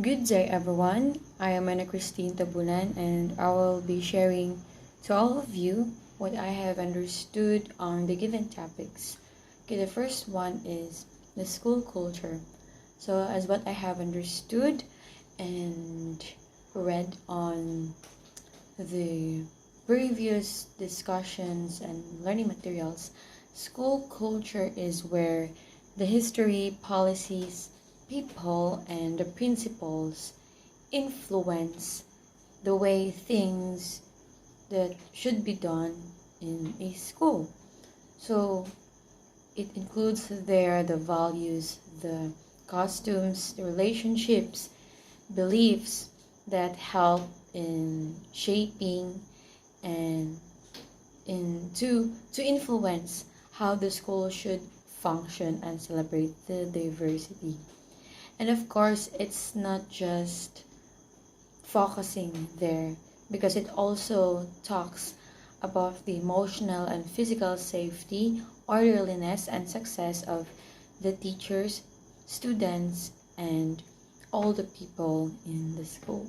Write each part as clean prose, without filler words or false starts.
Good day, everyone. I am Ana Christine Tabunan, and I will be sharing to all of you what I have understood on the given topics. Okay, the first one is the school culture. So, as what I have understood and read on the previous discussions and learning materials, school culture is where the history, policies, people, and the principles influence the way things that should be done in a school. So it includes there the values, the costumes, the relationships, beliefs that help in shaping and to influence how the school should function and celebrate the diversity. And of course, it's not just focusing there because it also talks about the emotional and physical safety, orderliness, and success of the teachers, students, and all the people in the school.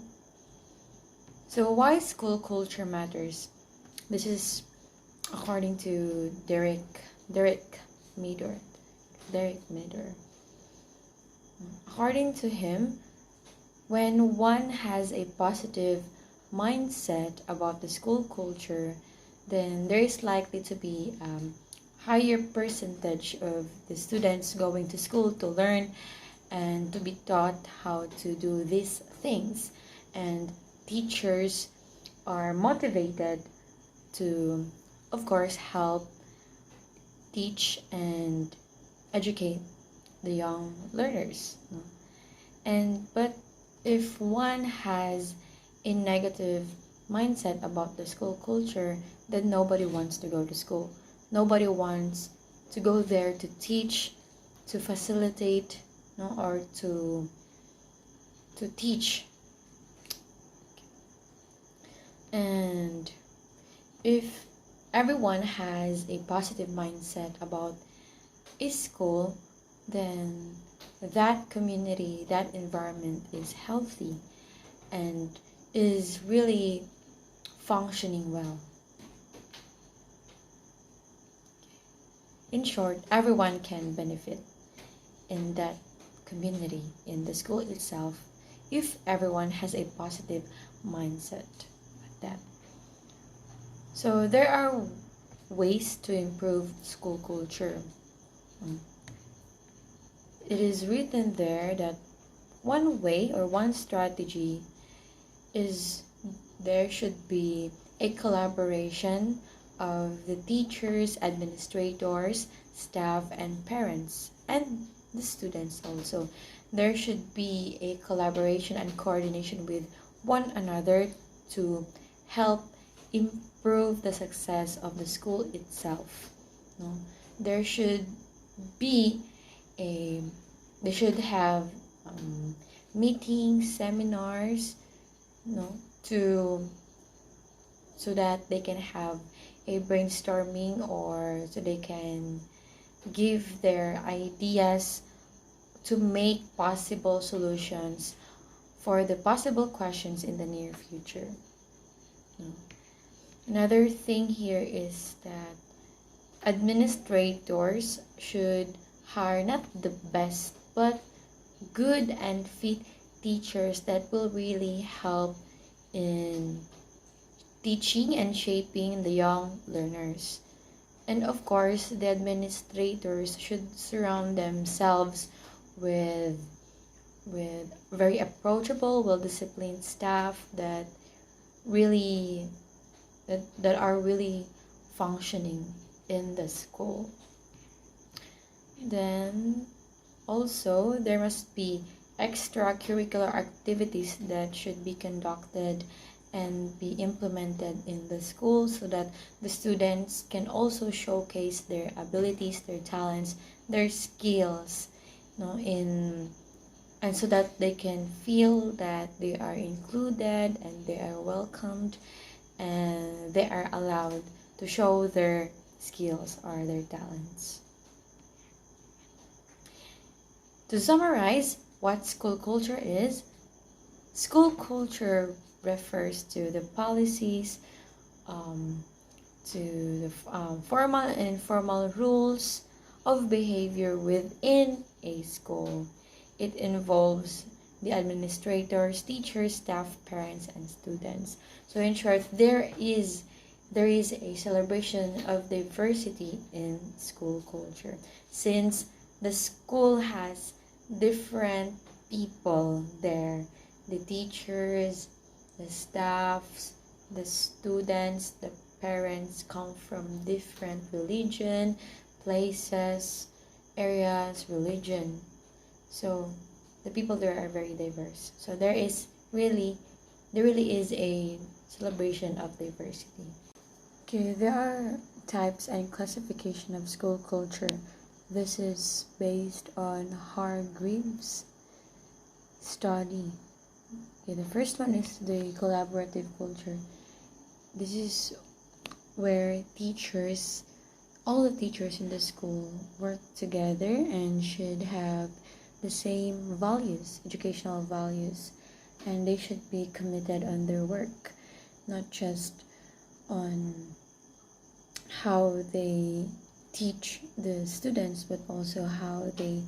So why school culture matters? This is according to Derek Meader. Derek Meader. According to him, when one has a positive mindset about the school culture, then there is likely to be a higher percentage of the students going to school to learn and to be taught how to do these things. And teachers are motivated to, of course, help teach and educate the young learners. But if one has a negative mindset about the school culture, then nobody wants to go to school. Nobody wants to go there to teach, to facilitate, or to teach. And if everyone has a positive mindset about a school, then that community, that environment is healthy and is really functioning well. In short, everyone can benefit in that community, in the school itself, if everyone has a positive mindset like that. So there are ways to improve school culture. It is written there that one way or one strategy is there should be a collaboration of the teachers, administrators, staff, and parents, and the students also. There should be a collaboration and coordination with one another to help improve the success of the school itself. There should be they should have meetings, seminars, to so that they can have a brainstorming, or so they can give their ideas to make possible solutions for the possible questions in the near future. Another thing here is that administrators should hire not the best but good and fit teachers that will really help in teaching and shaping the young learners. And of course, the administrators should surround themselves with very approachable, well-disciplined staff that are really functioning in the school. Then also there must be extracurricular activities that should be conducted and be implemented in the school so that the students can also showcase their abilities, their talents, their skills, and so that they can feel that they are included and they are welcomed and they are allowed to show their skills or their talents. To summarize what school culture is, School culture refers to the policies, um, to the formal and informal rules of behavior within a school. It involves the administrators, teachers, staff, parents, and students. So in short, there is a celebration of diversity in school culture, since the school has different people there, the teachers, the staffs, the students, the parents come from different religion, places, areas, religion. So the people there are very diverse. So there really is a celebration of diversity. Okay, there are types and classification of school culture. This is based on Hargreaves' study. Okay, the first one is the collaborative culture. This is where all the teachers in the school work together and should have the same values, educational values, and they should be committed on their work, not just on how they teach the students, but also how they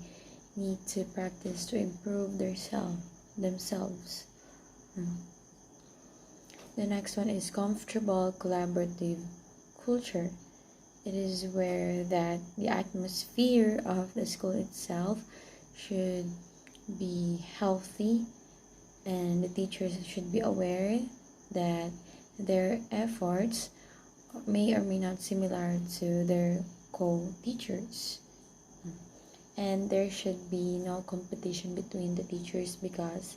need to practice to improve themselves. The next one is comfortable collaborative culture. It is where that the atmosphere of the school itself should be healthy, and the teachers should be aware that their efforts may or may not similar to their co-teachers, and there should be no competition between the teachers, because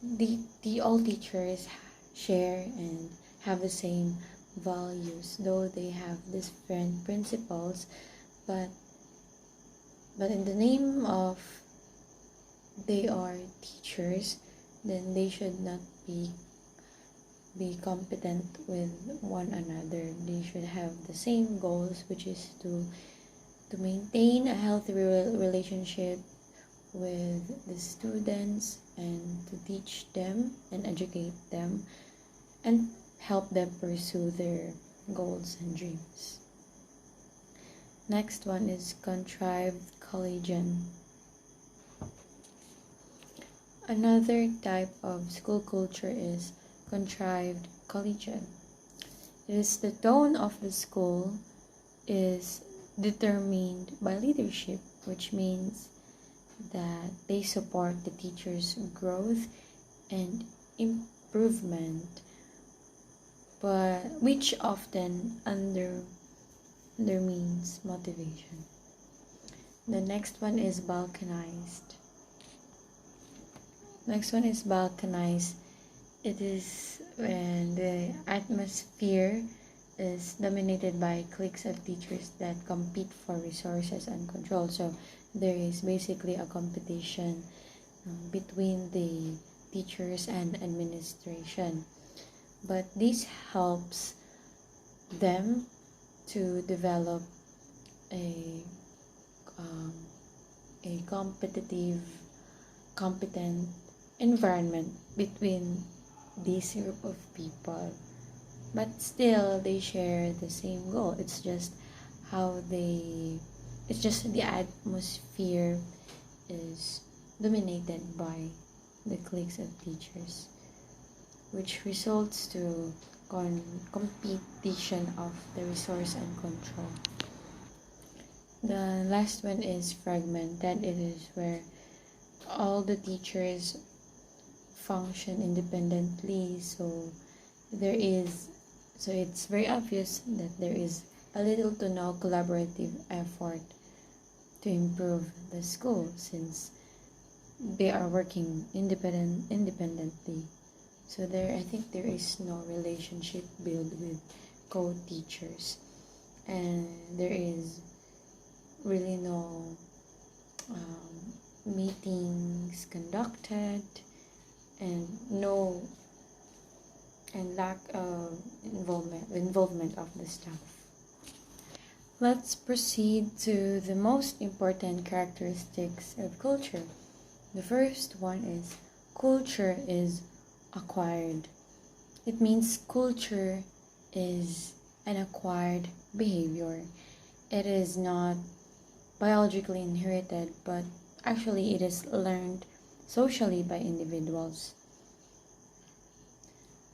the all teachers share and have the same values, though they have different principles, but in the name of they are teachers, then they should not be competent with one another. They should have the same goals, which is to maintain a healthy relationship with the students, and to teach them and educate them and help them pursue their goals and dreams. Next one is contrived collegian. Another type of school culture is contrived collegian. It is the tone of the school is determined by leadership, which means that they support the teacher's growth and improvement, but which often undermines motivation. The next one is balkanized. It is when the atmosphere is dominated by cliques of teachers that compete for resources and control. So there is basically a competition between the teachers and administration. But this helps them to develop a competent environment between this group of people. But still, they share the same goal. It's just the atmosphere is dominated by the cliques of teachers, which results to competition of the resource and control. The last one is fragmented. It is where all the teachers function independently, so it's very obvious that there is a little to no collaborative effort to improve the school, since they are working independently. So I think there is no relationship built with co-teachers, and there is really no meetings conducted, and lack of involvement of the staff. Let's proceed to the most important characteristics of culture. The first one is culture is acquired. It means culture is an acquired behavior. It is not biologically inherited, but actually it is learned socially by individuals.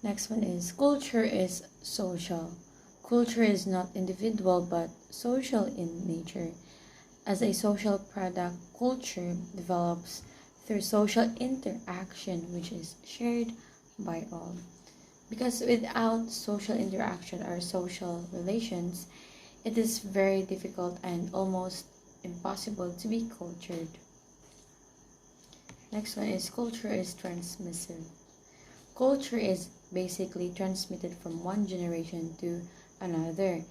Next one is culture is social. Culture is not individual but social in nature. As a social product, culture develops through social interaction, which is shared by all. Because without social interaction or social relations, it is very difficult and almost impossible to be cultured. Next one is culture is transmissive. Culture is basically transmitted from one generation to another.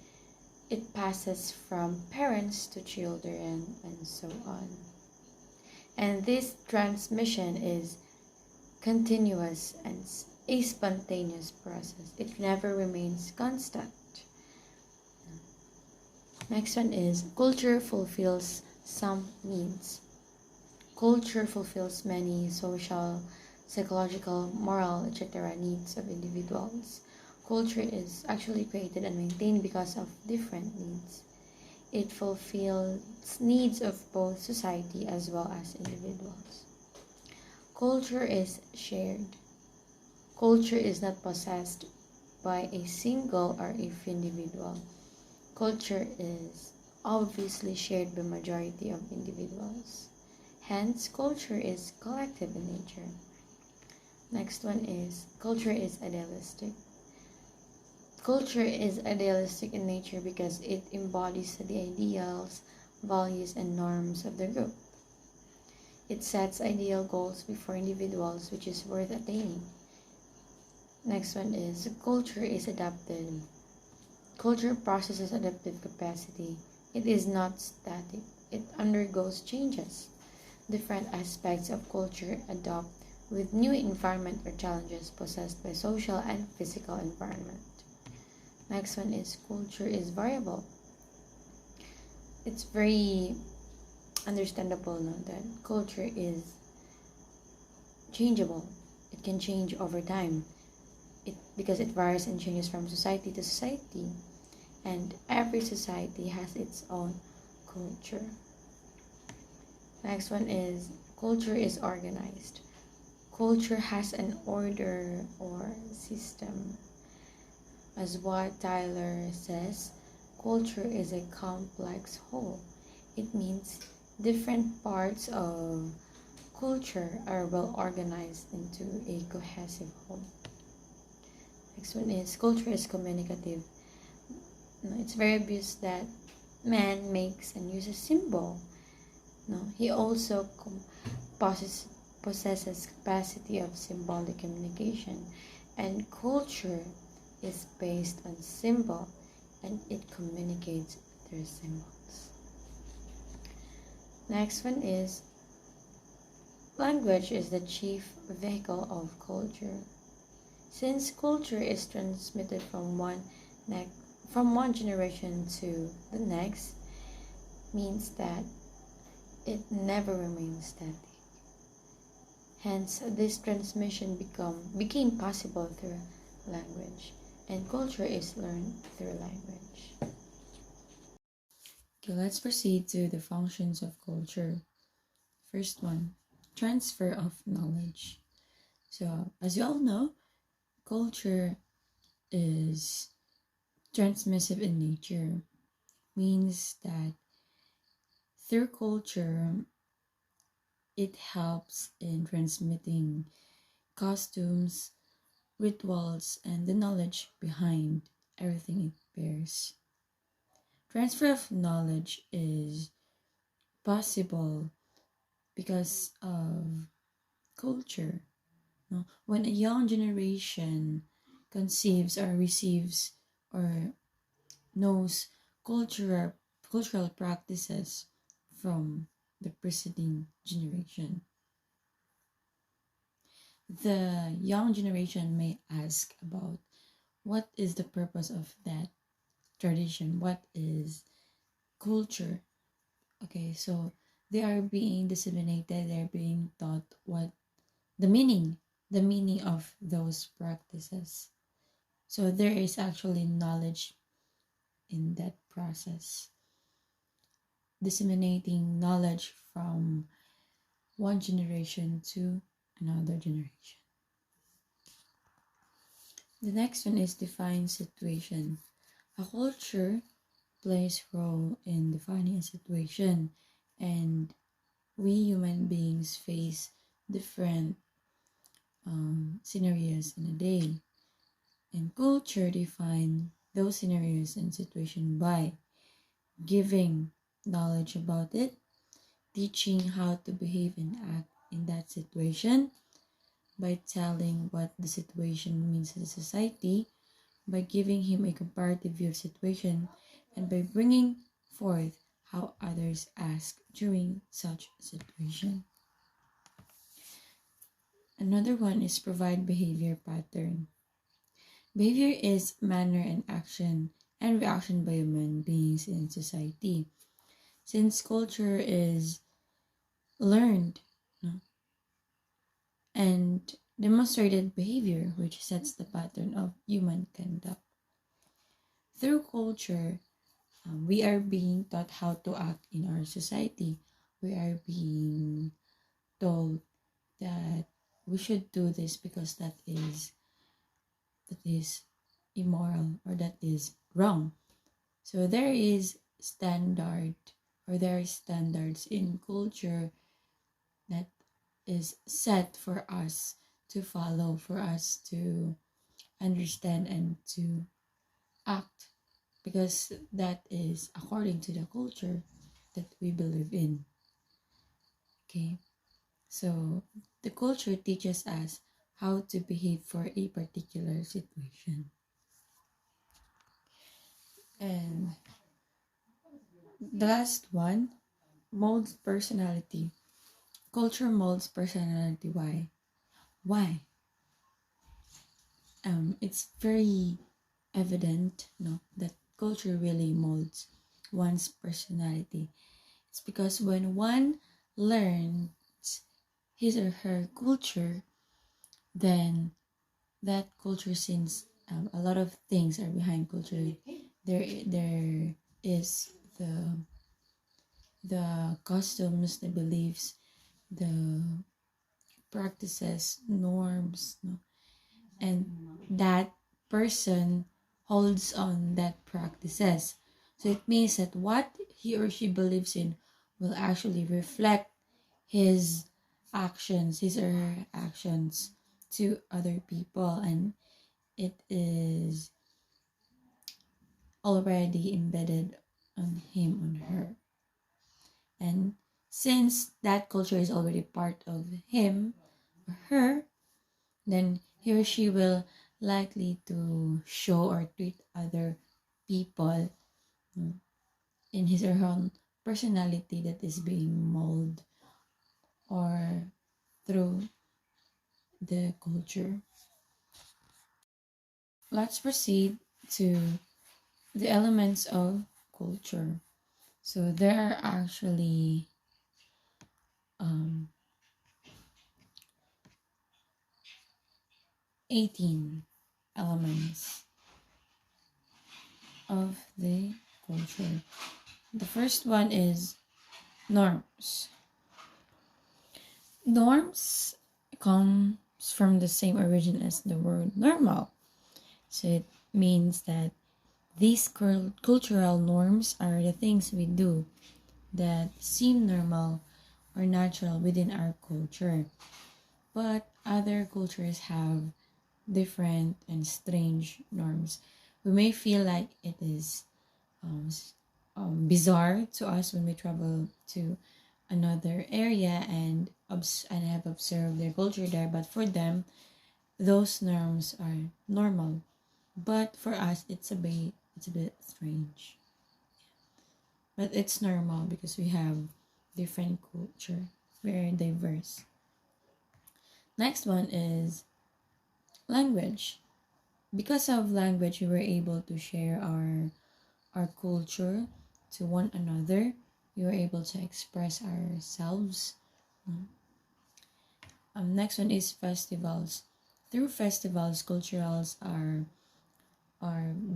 It passes from parents to children and so on. And this transmission is continuous and a spontaneous process. It never remains constant. Next one is culture fulfills some needs. Culture fulfills many social, psychological, moral, etc. needs of individuals. Culture is actually created and maintained because of different needs. It fulfills needs of both society as well as individuals. Culture is shared. Culture is not possessed by a single or a few individual. Culture is obviously shared by majority of individuals. Hence, culture is collective in nature. Next one is culture is idealistic. Culture is idealistic in nature because it embodies the ideals, values, and norms of the group. It sets ideal goals before individuals, which is worth attaining. Next one is culture is adaptive. Culture processes adaptive capacity. It is not static. It undergoes changes. Different aspects of culture adapt with new environment or challenges possessed by social and physical environment. Next one is culture is variable. It's very understandable now that culture is changeable. It can change over time. Because it varies and changes from society to society, and every society has its own culture. Next one is culture is organized. Culture has an order or system. As what Tyler says, culture is a complex whole. It means different parts of culture are well organized into a cohesive whole. Next one is culture is communicative. It's very obvious that man makes and uses symbol. He also possesses capacity of symbolic communication, and culture is based on symbol and it communicates through symbols. Next one is language is the chief vehicle of culture. Since culture is transmitted from one generation to the next, means that it never remains static. Hence, this transmission became possible through language, and culture is learned through language. Okay, let's proceed to the functions of culture. First one, transfer of knowledge. So, as you all know, culture is transmissive in nature, means that through culture, it helps in transmitting costumes, rituals, and the knowledge behind everything it bears. Transfer of knowledge is possible because of culture. When a young generation conceives or receives or knows cultural practices from the preceding generation, the young generation may ask about what is the purpose of that tradition, what is culture. Okay, so they are being disseminated, they're being taught what the meaning of those practices. So there is actually knowledge in that process, disseminating knowledge from one generation to another generation. The next one is define situation. A culture plays role in defining a situation, and we human beings face different scenarios in a day, and culture define those scenarios and situation by giving knowledge about it, teaching how to behave and act in that situation, by telling what the situation means to the society, by giving him a comparative view of situation, and by bringing forth how others ask during such situation. Another one is provide behavior pattern. Behavior is manner and action and reaction by human beings in society. Since culture is learned, no, and demonstrated behavior, which sets the pattern of human conduct. Through culture, we are being taught how to act in our society. We are being told that we should do this because that is immoral or that is wrong. So there is standard or there are standards in culture that is set for us to follow, for us to understand and to act, because that is according to the culture that we believe in. Okay, so the culture teaches us how to behave for a particular situation. And the last one, molds personality. Culture molds personality. Why? It's very evident, no, that culture really molds one's personality. It's because when one learns his or her culture, then that culture, since a lot of things are behind culture, there is the customs, the beliefs, the practices, norms, no? And that person holds on that practices. So it means that what he or she believes in will actually reflect his actions, his or her actions to other people, and it is already embedded on him, on her. And since that culture is already part of him or her, then he or she will likely to show or treat other people in his or her own personality that is being molded or through the culture. Let's proceed to the elements of culture. So there are actually 18 elements of the culture. The first one is norms. Norms comes from the same origin as the word normal. So it means that these cultural norms are the things we do that seem normal or natural within our culture. But other cultures have different and strange norms. We may feel like it is bizarre to us when we travel to another area and have observed their culture there, but for them, those norms are normal. But for us, it's a bit strange. But it's normal because we have different culture, very diverse. Next one is language. Because of language, we were able to share our culture to one another. We were able to express ourselves. Next one is festivals. Through festivals, culturals are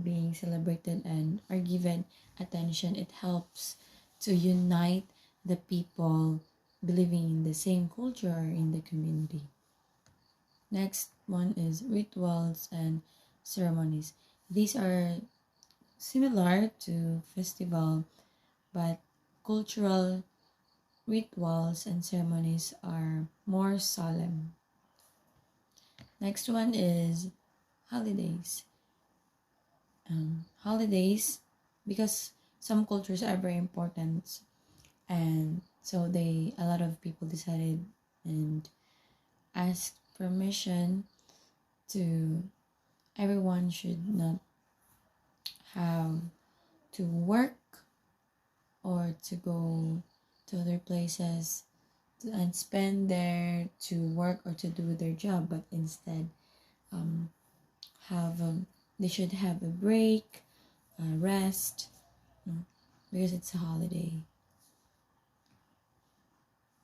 being celebrated and are given attention. It helps to unite the people believing in the same culture in the community. Next one is rituals and ceremonies. These are similar to festival, but cultural rituals and ceremonies are more solemn. Next one is holidays. Holidays, because some cultures are very important, and so a lot of people decided and asked permission to everyone should not have to work or to go to other places and spend there to work or to do their job, but instead have they should have a break, a rest, because it's a holiday.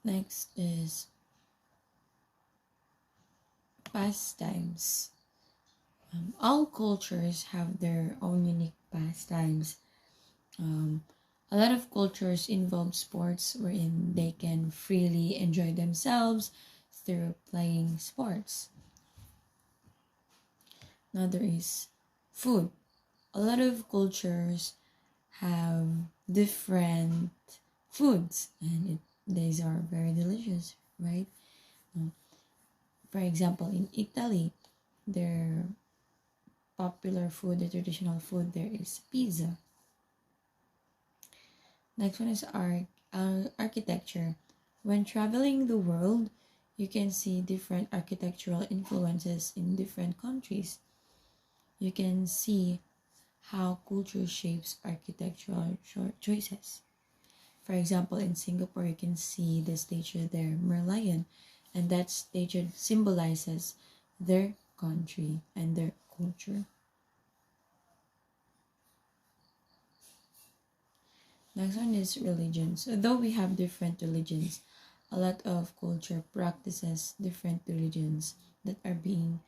Next is pastimes. All cultures have their own unique pastimes. A lot of cultures involve sports wherein they can freely enjoy themselves through playing sports. Another is food. A lot of cultures have different foods, and these are very delicious, right? For example, in Italy, their popular food, the traditional food there is pizza. Next one is architecture. When traveling the world, you can see different architectural influences in different countries. You can see how culture shapes architectural choices. For example, in Singapore, you can see the statue there, Merlion, and that statue symbolizes their country and their culture. Next one is religions. So though we have different religions, a lot of culture practices different religions that are being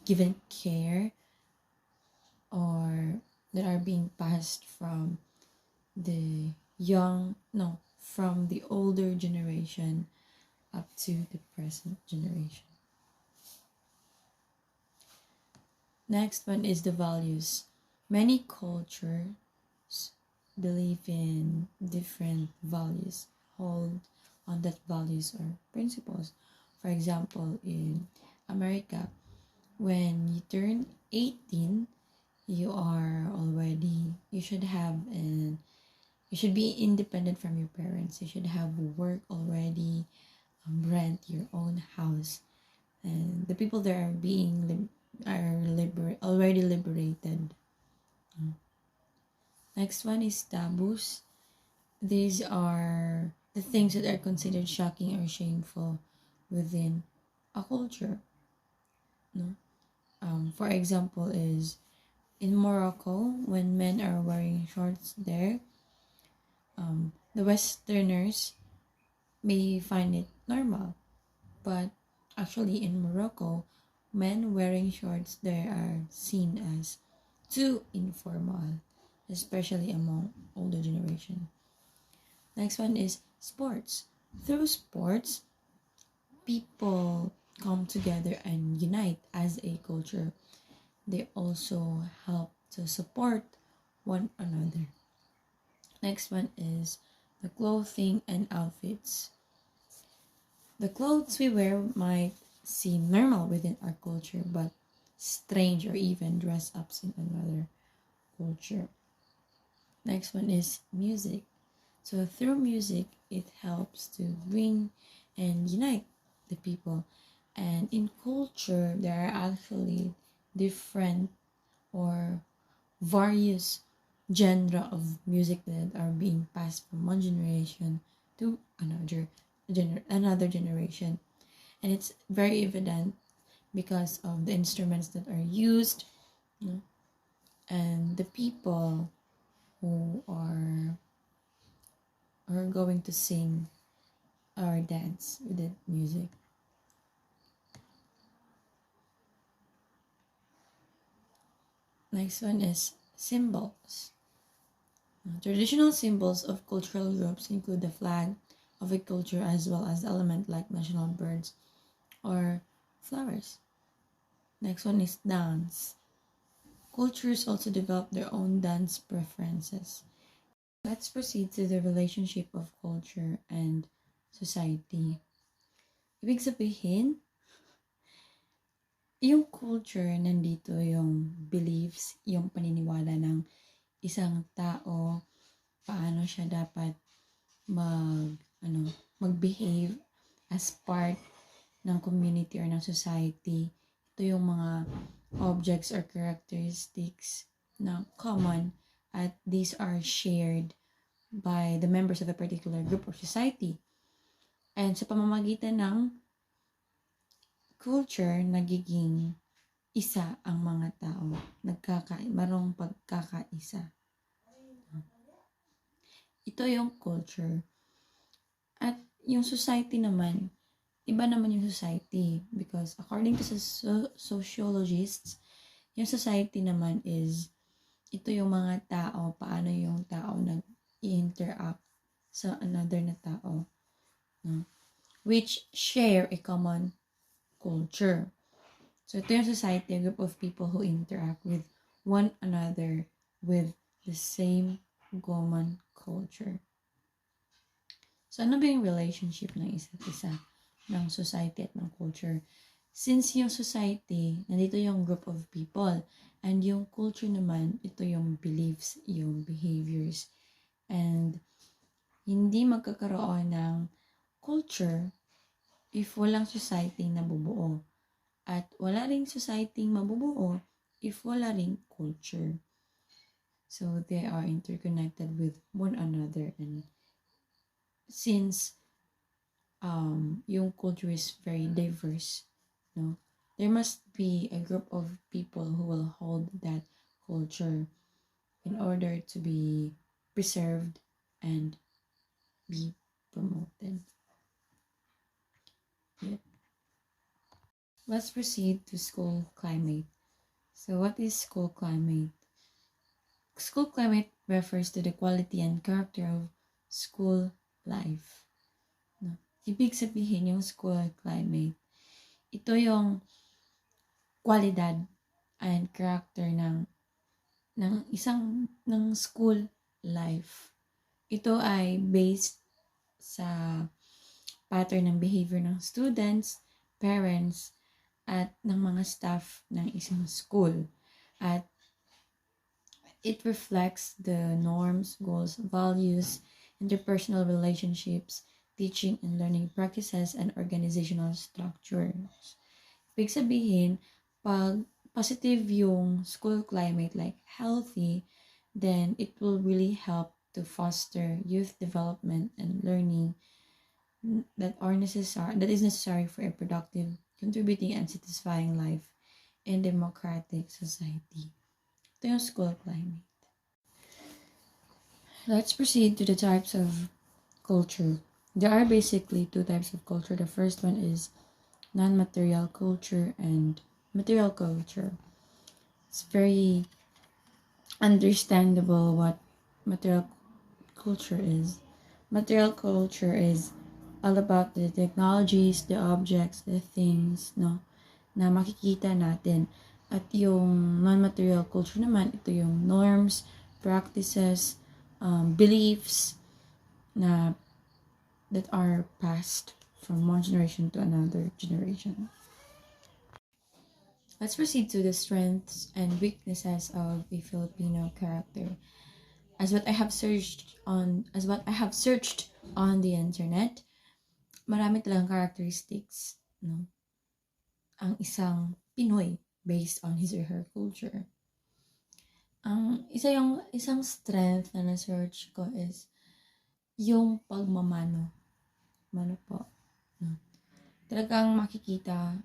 given care or that are being passed from the from the older generation up to the present generation. Next one is the values. Many cultures believe in different values, hold on that values or principles. For example, in America, when you turn 18, you should have an you should be independent from your parents. You should have work already, rent your own house, and the people there are already liberated. Next one is taboos. These are the things that are considered shocking or shameful within a culture. No, for example, is in Morocco when men are wearing shorts there. The Westerners may find it normal, but actually in Morocco, men wearing shorts there are seen as too informal, especially among older generation. Next one is sports. Through sports, people come together and unite as a culture. They also help to support one another. Next one is the clothing and outfits. The clothes we wear might seem normal within our culture, but strange or even dress ups in another culture. Next one is music. So through music, it helps to bring and unite the people. And in culture, there are actually different or various genre of music that are being passed from one generation to another generation, and it's very evident because of the instruments that are used, and the people who are going to sing our dance with the music. Next one is symbols. Traditional symbols of cultural groups include the flag of a culture as well as elements like national birds or flowers. Next one is dance. Cultures also develop their own dance preferences. Let's proceed to the relationship of culture and society. Ibig sabihin, yung culture, nandito yung beliefs, yung paniniwala ng isang tao, paano siya dapat mag-behave as part ng community or ng society. Ito yung mga objects or characteristics na common at these are shared by the members of a particular group or society. And sa pamamagitan ng culture, nagiging isa ang mga tao. Marong pagkakaisa. Ito yung culture. At yung society naman, iba naman yung society. Because according to sociologists, yung society naman is, ito yung mga tao, paano yung tao nag-interact sa another na tao. No? Which share a common culture. So ito yung society, a group of people who interact with one another with the same common culture. So ano ba yung relationship ng isa't isa ng society at ng culture? Since yung society, nandito yung group of people, and yung culture naman, ito yung beliefs, yung behaviors. And hindi magkakaroon ng culture if walang society na bubuo. At wala ring society mabubuo if wala ring culture. So they are interconnected with one another, and since yung culture is very diverse, no, there must be a group of people who will hold that culture in order to be preserved and be promoted. Yep. Let's proceed to school climate. So what is school climate? School climate refers to the quality and character of school life. No? Ibig sabihin yung school climate, ito yung kwalidad and character ng school life. Ito ay based sa pattern ng behavior ng students, parents, at ng mga staff ng isang school. At it reflects the norms, goals, values, interpersonal relationships, teaching and learning practices, and organizational structures. Ibig sabihin, pag positive yung school climate, like healthy, then it will really help to foster youth development and learning that is necessary for a productive, contributing, and satisfying life in democratic society. Ito yung school climate. Let's proceed to the types of culture. There are basically two types of culture. The first one is non-material culture and material culture. It's very understandable what material culture is. Material culture is all about the technologies, the objects, the things, no, na makikita natin. At yung non-material culture naman, ito yung norms, practices, beliefs that are passed from one generation to another generation. Let's proceed to the strengths and weaknesses of a Filipino character. As what I have searched on the internet, marami talagang characteristics, no, ang isang Pinoy based on his or her culture. Ang isang strength na na-search ko is yung pagmamano. Mano po. No. Talagang makikita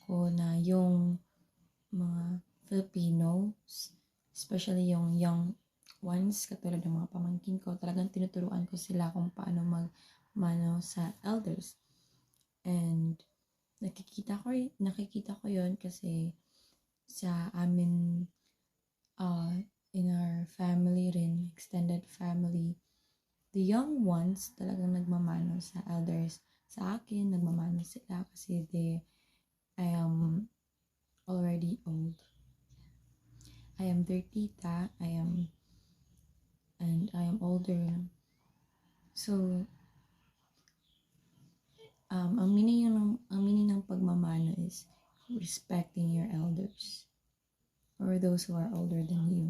ko na yung mga Filipinos, especially yung young ones, katulad ng mga pamangkin ko, talagang tinuturuan ko sila kung paano nagmamano sa elders. And nakikita ko yon kasi sa amin, in our family rin, extended family, the young ones talagang nagmamano sa elders. Sa akin, nagmamano sila kasi I am already old. I am their tita, and I am older. So, ang meaning ng pagmamano is respecting your elders or those who are older than you.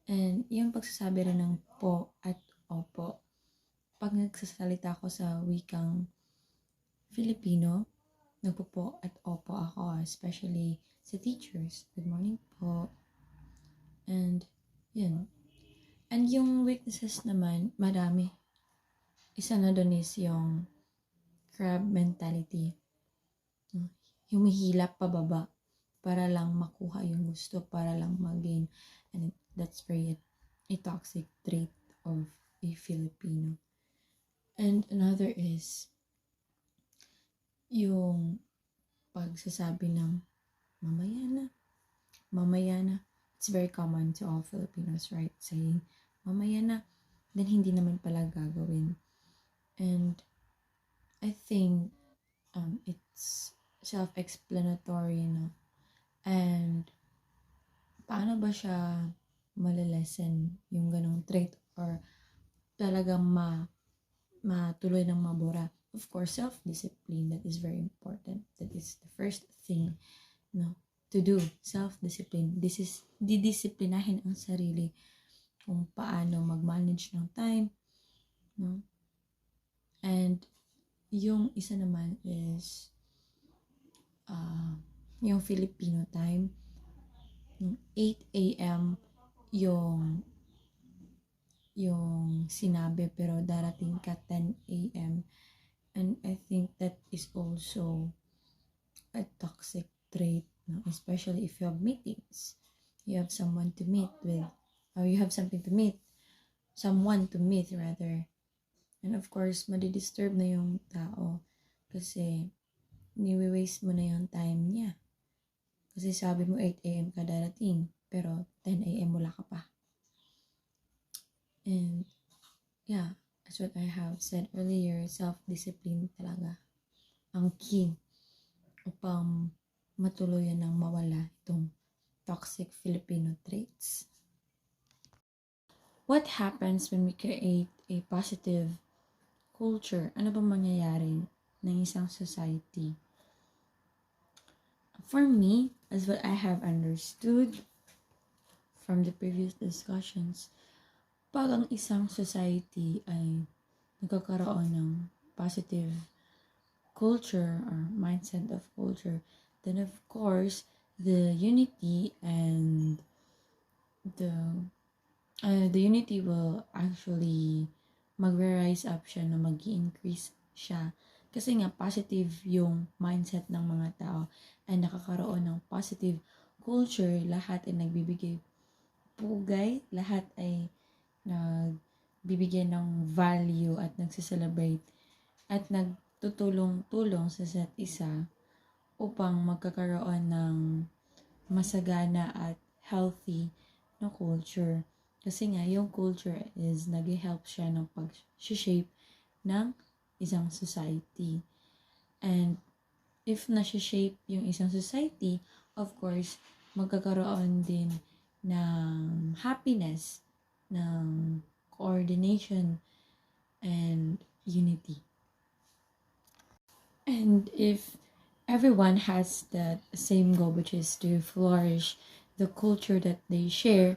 And yung pagsasabi rin ng po at opo, pag nagsasalita ako sa wikang Filipino, nagpo-po at opo ako, especially sa teachers. Good morning po. And yun. And yung weaknesses naman, marami. Isa na doon is yung crab mentality. Humihilap pababa para lang makuha yung gusto, para lang mag-gain. And that's very a toxic trait of a Filipino. And another is yung pagsasabi ng mamaya na. It's very common to all Filipinos, right? Saying, mamaya na, then hindi naman pala gagawin. And I think it's self-explanatory, no? And paano ba siya malalesen yung ganong trait or talagang matuloy ng mabura? Of course, self-discipline, that is very important. That is the first thing, no, to do. Self-discipline. This is didisiplinahin ang sarili kung paano mag-manage ng time, no? And yung isa naman is yung Filipino time, 8 a.m. yung sinabi pero darating ka 10 a.m. And I think that is also a toxic trait, no? Especially if you have meetings. You have someone to meet with, or you have someone to meet rather. And of course, madidisturb na yung tao kasi ni-waste mo na yung time niya. Kasi sabi mo 8 a.m. ka darating, pero 10 a.m. wala ka pa. And yeah, as what I have said earlier, self-discipline talaga ang key upang matuluyan ng mawala itong toxic Filipino traits. What happens when we create a positive culture? Ano ba mangyayari ng isang society? For me, as what I have understood from the previous discussions, pag ang isang society ay nagkakaroon ng positive culture or mindset of culture, then of course, the unity and the unity will actually magre-rise up siya na mag-i-increase siya. Kasi nga, positive yung mindset ng mga tao ay nakakaroon ng positive culture. Lahat ay nagbibigay pugay, lahat ay nagbibigay ng value at nagsiselebrate at nagtutulong-tulong sa isa't isa upang magkakaroon ng masagana at healthy na culture. Kasi nga, yung culture is nag-help siya ng pag-shape ng isang society. And if na-shape yung isang society, of course, magkakaroon din ng happiness, ng coordination, and unity. And if everyone has that same goal, which is to flourish the culture that they share,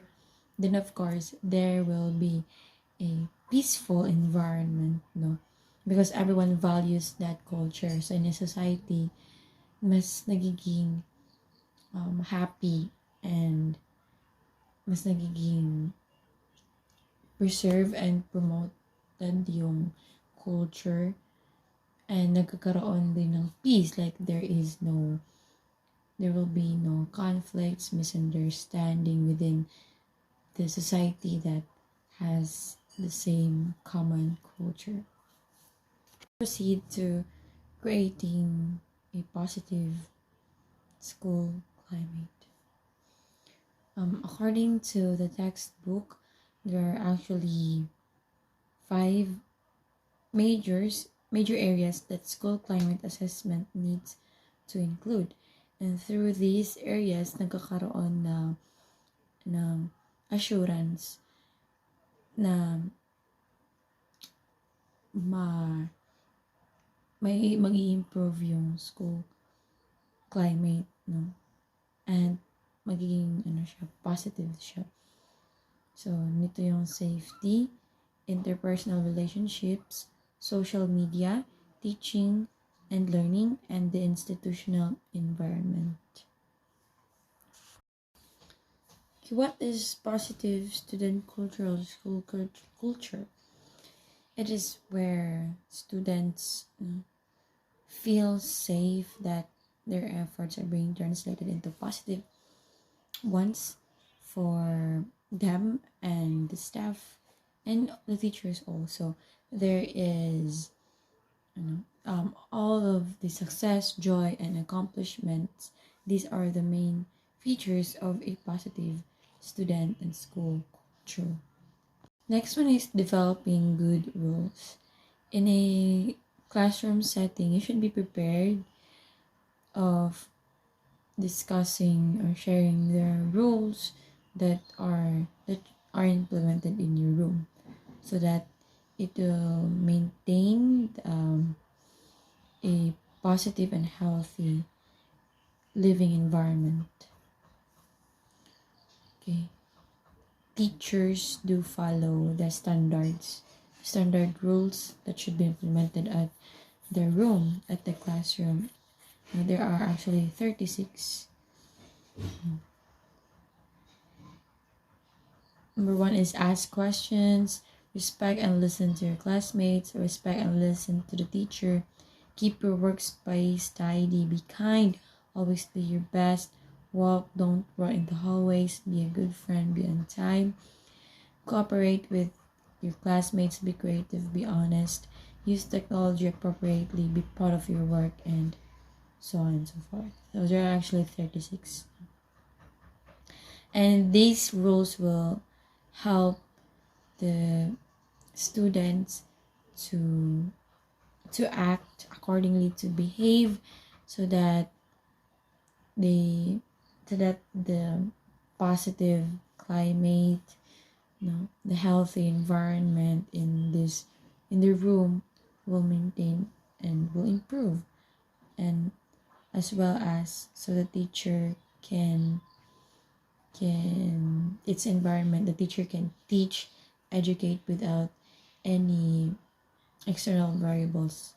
then of course, there will be a peaceful environment, no? Because everyone values that culture. So in a society, mas nagiging happy and mas nagiging preserve and promoted yung culture and nagkakaroon din ng peace, like there will be no conflicts, misunderstanding within the society that has the same common culture. Proceed to creating a positive school climate. According to the textbook, there are actually five major areas that school climate assessment needs to include. And through these areas, nagkakaroon ng assurance na may mag-i-improve yung school climate, no? And magiging positive siya. So, nito yung safety, interpersonal relationships, social media, teaching and learning, and the institutional environment. What is positive student cultural school culture? It is where students feel safe that their efforts are being translated into positive ones for them and the staff and the teachers also. There is all of the success, joy, and accomplishments. These are the main features of a positive student and school culture. Next one is developing good rules. In a classroom setting, you should be prepared of discussing or sharing the rules that are implemented in your room, so that it will maintain a positive and healthy living environment. Okay. Teachers do follow the standard rules that should be implemented at the room, at the classroom. There are actually 36. Number 1 is ask questions, respect and listen to your classmates, respect and listen to the teacher, keep your workspace tidy, be kind, always do your best, don't run in the hallways, be a good friend, be on time, cooperate with your classmates, be creative, be honest, use technology appropriately, be proud of your work, and so on and so forth. Those are actually 36. And these rules will help the students to act accordingly, to behave, so that the positive climate, the healthy environment in the room will maintain and will improve, and as well as so the teacher can its environment, the teacher can teach, educate without any external variables.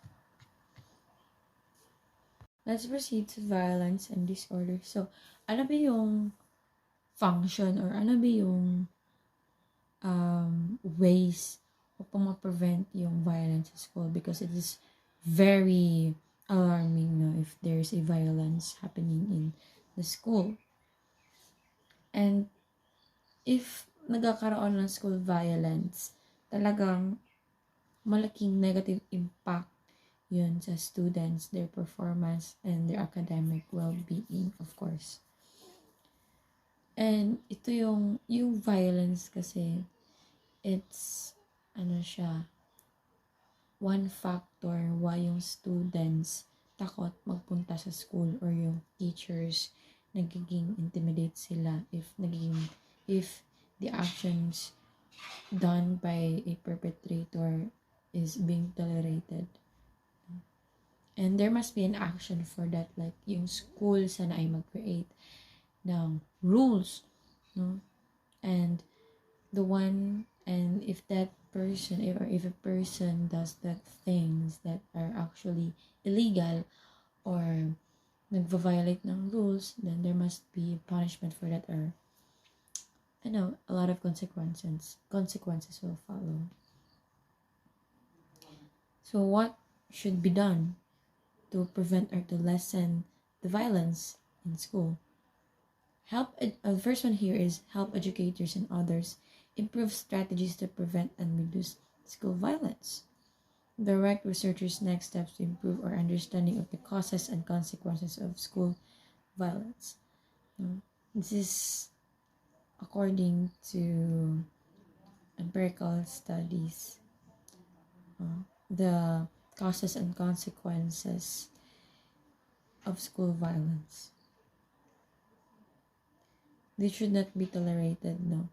Let's proceed to violence and disorder. So, ano ba yung function or ano ba yung ways upang ma-prevent yung violence sa school? Because it is very alarming, no, if there's a violence happening in the school. And if nagkakaroon ng school violence, talagang malaking negative impact yun sa students, their performance, and their academic well-being, of course. And ito yung violence kasi, it's, one factor why yung students takot magpunta sa school, or yung teachers nagiging intimidate sila if the actions done by a perpetrator is being tolerated. And there must be an action for that, like yung school sana ay mag-create ng rules, no? And if that person, if a person does that things that are actually illegal or nagva-violate ng rules, then there must be punishment for that, or a lot of consequences will follow. So what should be done to prevent or to lessen the violence in school? The first one here is help educators and others improve strategies to prevent and reduce school violence. direct researchers' next steps to improve our understanding of the causes and consequences of school violence. This is according to empirical studies. The causes and consequences of school violence. They should not be tolerated, no.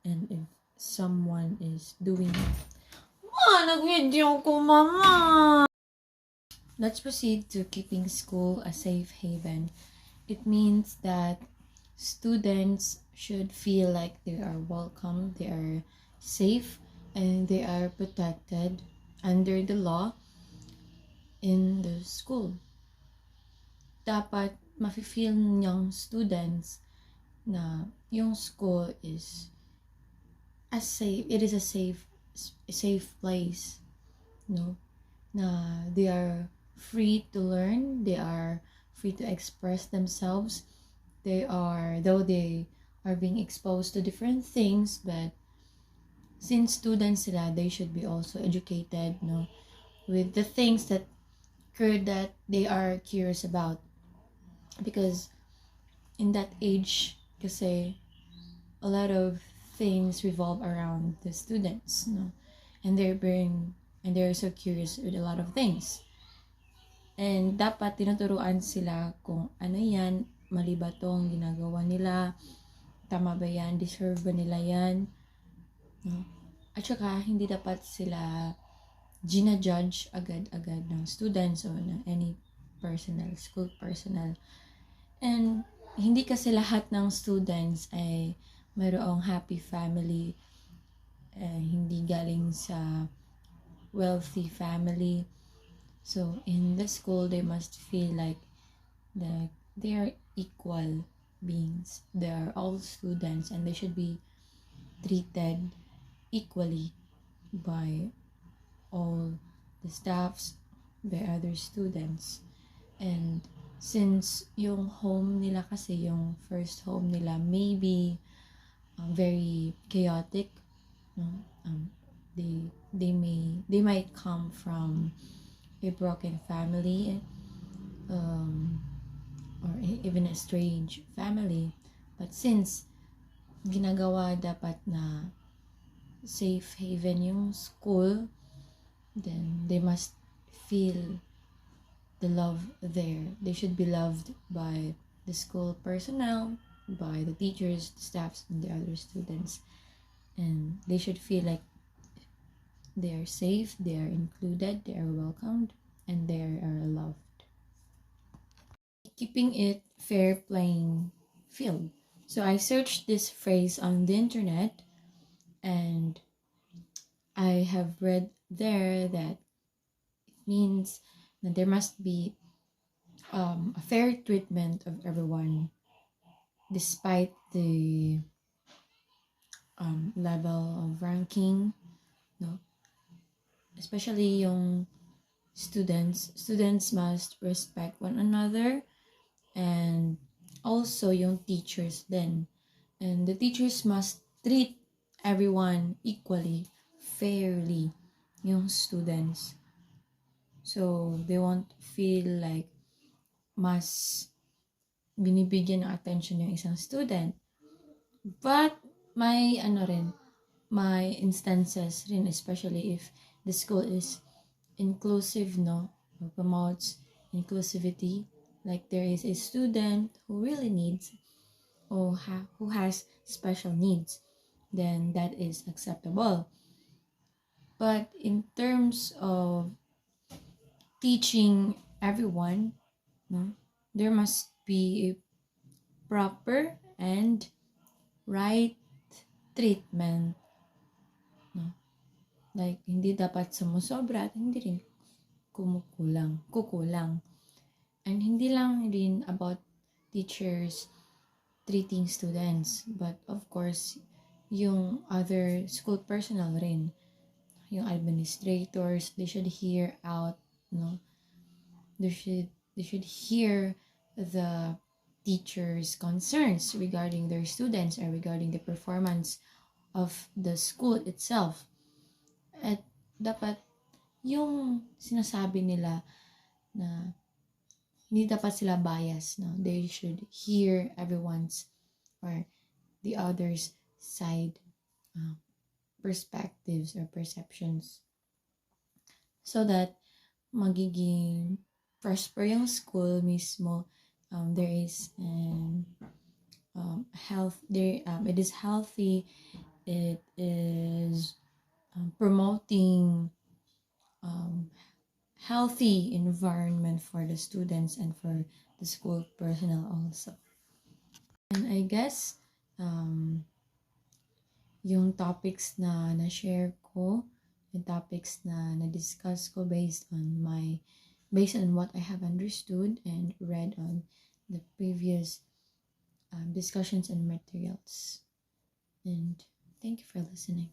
And if someone is doing it, nag-video ko, mama! Let's proceed to keeping school a safe haven. It means that students should feel like they are welcome, they are safe, and they are protected under the law in the school. Dapat mafe-feel ng students na yung school is it is a safe place, no? Na they are free to learn, they are free to express themselves. Though they are being exposed to different things, but since students sila, they should be also educated, no, with the things that they are curious about. Because in that age, kasi a lot of things revolve around the students, no? And they're so curious with a lot of things. And dapat tinuturuan sila kung ano yan, mali ba tong ginagawa nila, tama ba yan, deserve ba nila yan, no? At saka, hindi dapat sila gina-judge agad-agad ng students o ng any school personnel. And hindi kasi lahat ng students ay mayroong happy family, hindi galing sa wealthy family. So in the school, they must feel like they are equal beings. They are all students and they should be treated equally by all the staffs, by other students. And since yung home nila kasi, yung first home nila, maybe very chaotic, no? They might come from a broken family, or even a strange family. But since ginagawa dapat na safe haven yung school, then they must feel the love there. They should be loved by the school personnel, by the teachers, the staffs, and the other students. And they should feel like they are safe, they are included, they are welcomed, and they are loved. Keeping it fair playing field. So I searched this phrase on the internet, and I have read there that it means that there must be a fair treatment of everyone despite the level of ranking, no? Especially yung students must respect one another, and also yung teachers then. And the teachers must treat everyone equally, fairly, yung students. So they won't feel like mas binibigyan ng attention yung isang student. But may instances rin, especially if the school is inclusive, no, or promotes inclusivity, like there is a student who really needs or who has special needs, then that is acceptable. But in terms of teaching everyone, no, there must be a proper and right treatment, no? Like, hindi dapat sumusobra at hindi rin kukulang. And hindi lang rin about teachers treating students, but of course, yung other school personnel rin, yung administrators, they should hear out, no? They should hear the teachers' concerns regarding their students or regarding the performance of the school itself. At dapat yung sinasabi nila na hindi dapat sila bias, no? They should hear everyone's or the other's side, perspectives or perceptions, so that magiging prosper yung school mismo. There is an health there. It is healthy. It is promoting healthy environment for the students and for the school personnel also. And I guess yung topics na na-share ko, yung topics na na-discuss ko based on what I have understood and read on the previous discussions and materials. And thank you for listening.